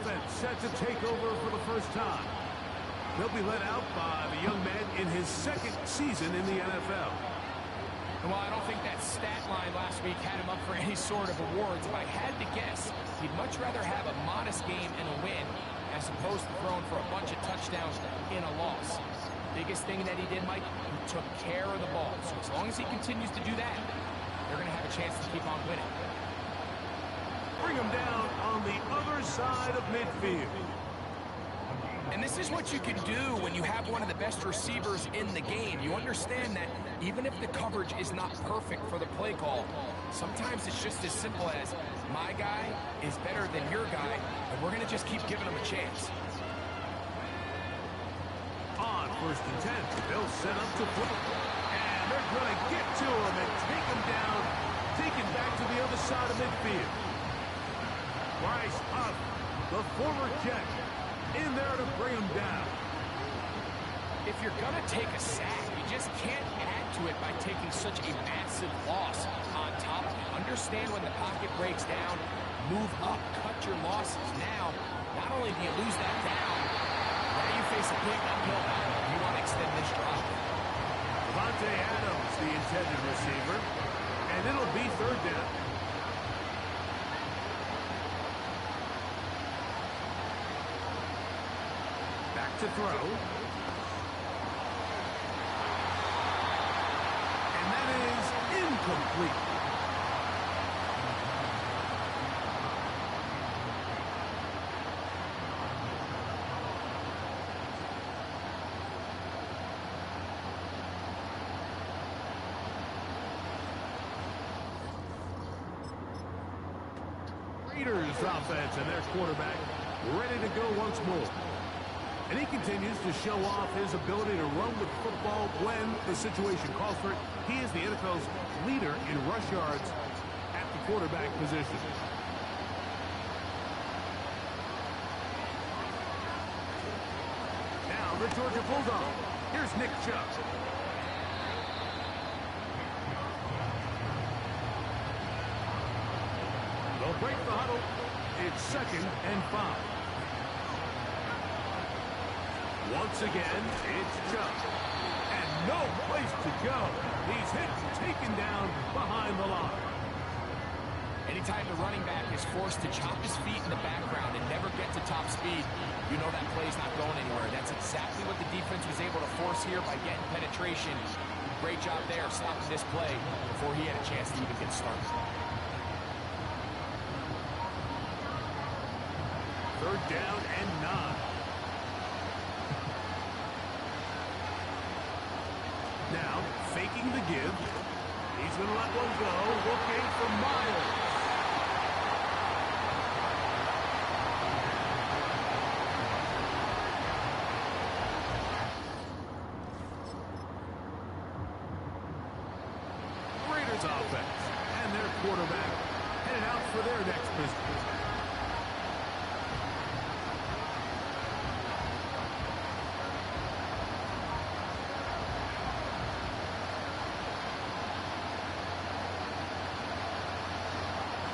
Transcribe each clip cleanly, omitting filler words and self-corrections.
offense set to take over for the first time. They'll be led out by the young man in his second season in the NFL. Well, I don't think that stat line last week had him up for any sort of awards. If I had to guess, he'd much rather have a modest game and a win as opposed to throwing for a bunch of touchdowns in a loss. Biggest thing that he did, Mike, he took care of the ball. So as long as he continues to do that, they're going to have a chance to keep on winning. Bring him down on the other side of midfield. And this is what you can do when you have one of the best receivers in the game. You understand that even if the coverage is not perfect for the play call, sometimes it's just as simple as my guy is better than your guy, and we're going to just keep giving him a chance. On 1st and 10, they'll set up to flip. And they're going to get to him and take him down, take him back to the other side of midfield. Bryce Huff, the former Jet, in there to bring him down. If you're going to take a sack, you just can't add to it by taking such a massive loss on top of it. Understand when the pocket breaks down, move up, cut your losses. Now, not only do you lose that down, now you face a big uphill battle. You want to extend this drive. Devontae Adams, the intended receiver, and it'll be 3rd down. Back to throw. And that is incomplete. Raiders offense and their quarterback ready to go once more. And he continues to show off his ability to run with football when the situation calls for it. He is the NFL's leader in rush yards at the quarterback position. Now the Georgia Bulldogs. Here's Nick Chubb. They'll break the huddle. It's 2nd and 5. Once again, it's Chubb. And no place to go. He's hit and taken down behind the line. Anytime the running back is forced to chop his feet in the background and never get to top speed, you know that play's not going anywhere. That's exactly what the defense was able to force here by getting penetration. Great job there stopping this play before he had a chance to even get started. 3rd down and 9. Now, faking the give. He's going to let one go. Looking for Miles. Raiders offense and their quarterback headed out for their next business.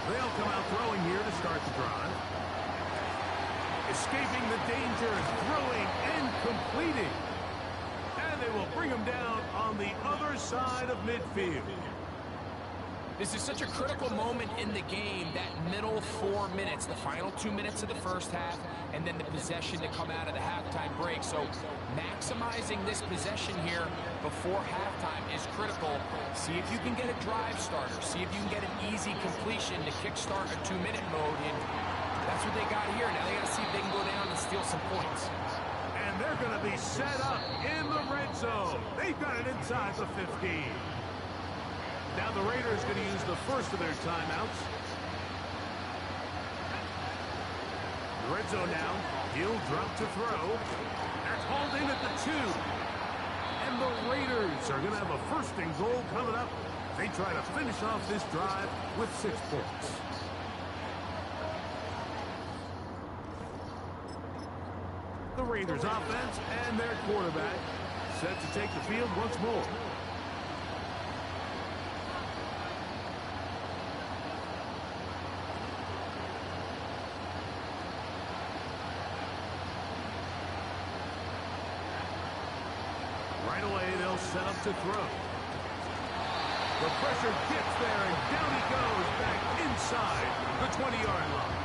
They'll come out throwing here to start the drive. Escaping the danger, throwing and completing. And they will bring him down on the other side of midfield. This is such a critical moment in the game, that middle 4 minutes, the final 2 minutes of the first half, and then the possession to come out of the halftime break. So maximizing this possession here before halftime is critical. See if you can get a drive starter. See if you can get an easy completion to kickstart a 2-minute mode. And that's what they got here. Now they got to see if they can go down and steal some points. And they're going to be set up in the red zone. They've got it inside the 15. Now the Raiders going to use the first of their timeouts. The red zone now. He'll drop to throw. That's hauled in at the 2. And the Raiders are going to have a 1st and goal coming up. They try to finish off this drive with 6 points. The Raiders offense and their quarterback set to take the field once more. Right away, they'll set up to throw. The pressure gets there, and down he goes back inside the 20-yard line.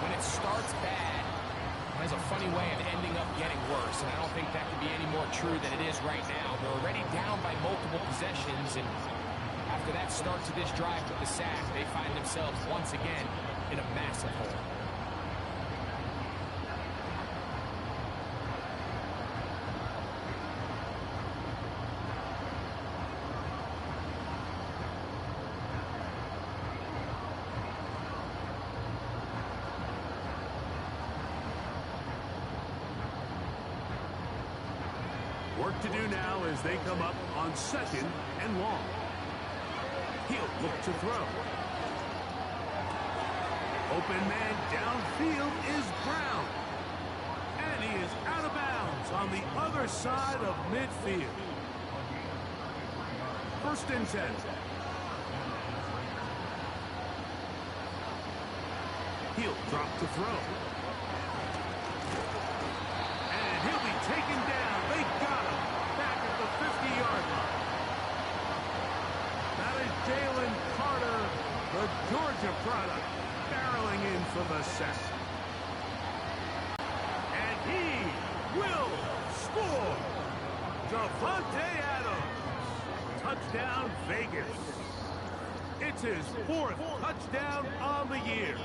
When it starts bad, it has a funny way of ending up getting worse, and I don't think that could be any more true than it is right now. They're already down by multiple possessions, and after that start to this drive with the sack, they find themselves once again in a massive hole. Work to do now as they come up on 2nd and long. He'll look to throw. Open man downfield is Brown. And he is out of bounds on the other side of midfield. 1st and 10. He'll drop to throw. And he'll be taken down. They got him back at the 50-yard line. That is Jalen Carter, the Georgia product, barreling in for the sack. And he will score. Devontae Adams. Touchdown, Vegas. It's his 4th touchdown on the year.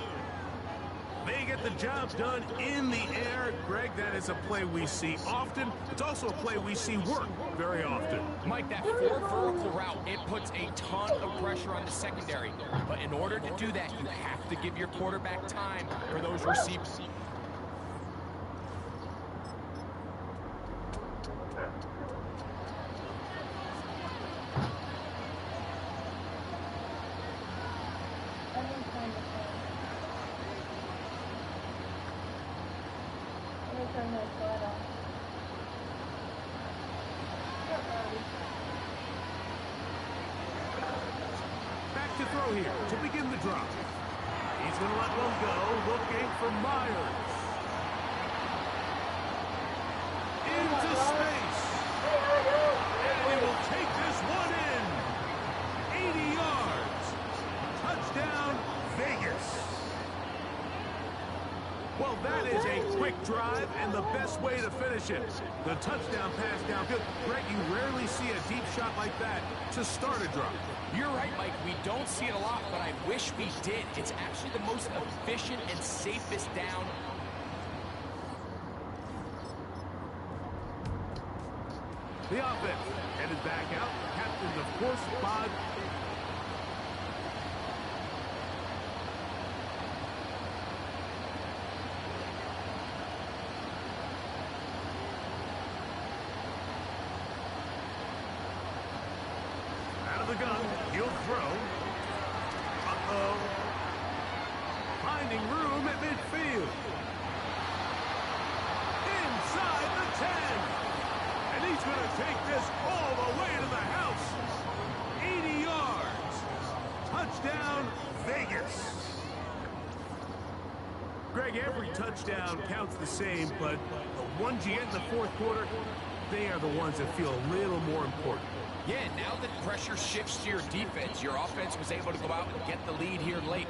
They get the job done in the air. Greg, that is a play we see often. It's also a play we see work very often. Mike, that 4 vertical route, it puts a ton of pressure on the secondary. But in order to do that, you have to give your quarterback time for those receivers. Back to throw here to begin the drop. He's going to let one go, looking for Myers. Into space. And he will take this one in. 80 yards. Touchdown, Vegas. Well, that is a quick drive and the best way to finish it. The touchdown pass downfield. Greg, you rarely see a deep shot like that to start a drive. You're right, Mike. We don't see it a lot, but I wish we did. It's actually the most efficient and safest down. The offense headed back out. Captained, of course, by the gun. He'll throw. Uh-oh. Finding room at midfield. Inside the 10. And he's going to take this all the way to the house. 80 yards. Touchdown, Vegas. Greg, every touchdown counts the same, but the ones you get in the 4th quarter, they are the ones that feel a little more important. Yeah, now that pressure shifts to your defense, your offense was able to go out and get the lead here late.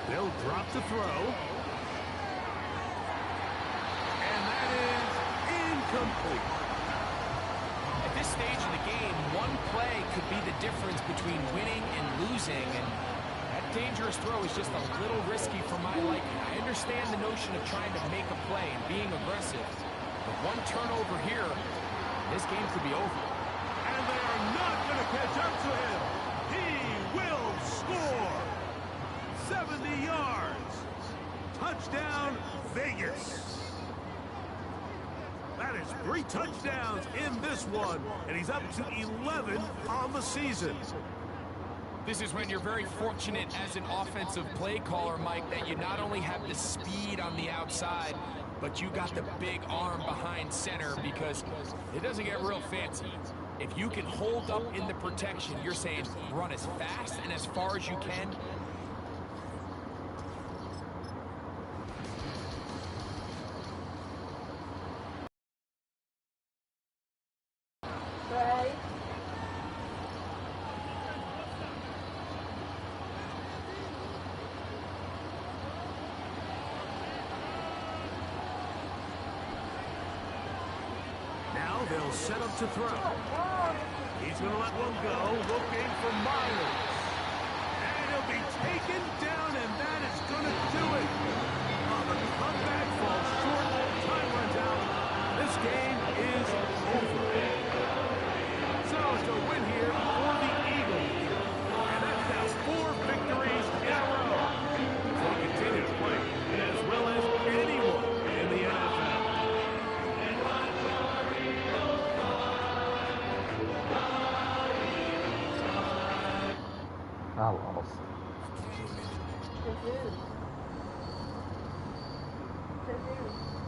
They'll drop to throw. And that is incomplete. At this stage in the game, one play could be the difference between winning and losing. And that dangerous throw is just a little risky for my liking. I understand the notion of trying to make a play and being aggressive. But one turnover here, this game could be over. And they are not going to catch up to him. He will score. 70 yards. Touchdown, Vegas. That is 3 touchdowns in this one, and he's up to 11 on the season. This is when you're very fortunate as an offensive play caller, Mike, that you not only have the speed on the outside, but you got the big arm behind center, because it doesn't get real fancy. If you can hold up in the protection, you're saying run as fast and as far as you can. Ready? Now they'll set up to throw. He's going to let one go, looking for Myers. And he'll be taken down, and that is going to do it. Oh, the comeback falls short. Time runs out. This game is over. So it's a win here for the Eagles. And that's now 4 victories in a row. They continue to play as well as anyone in the NFL. I lost. To who? To who?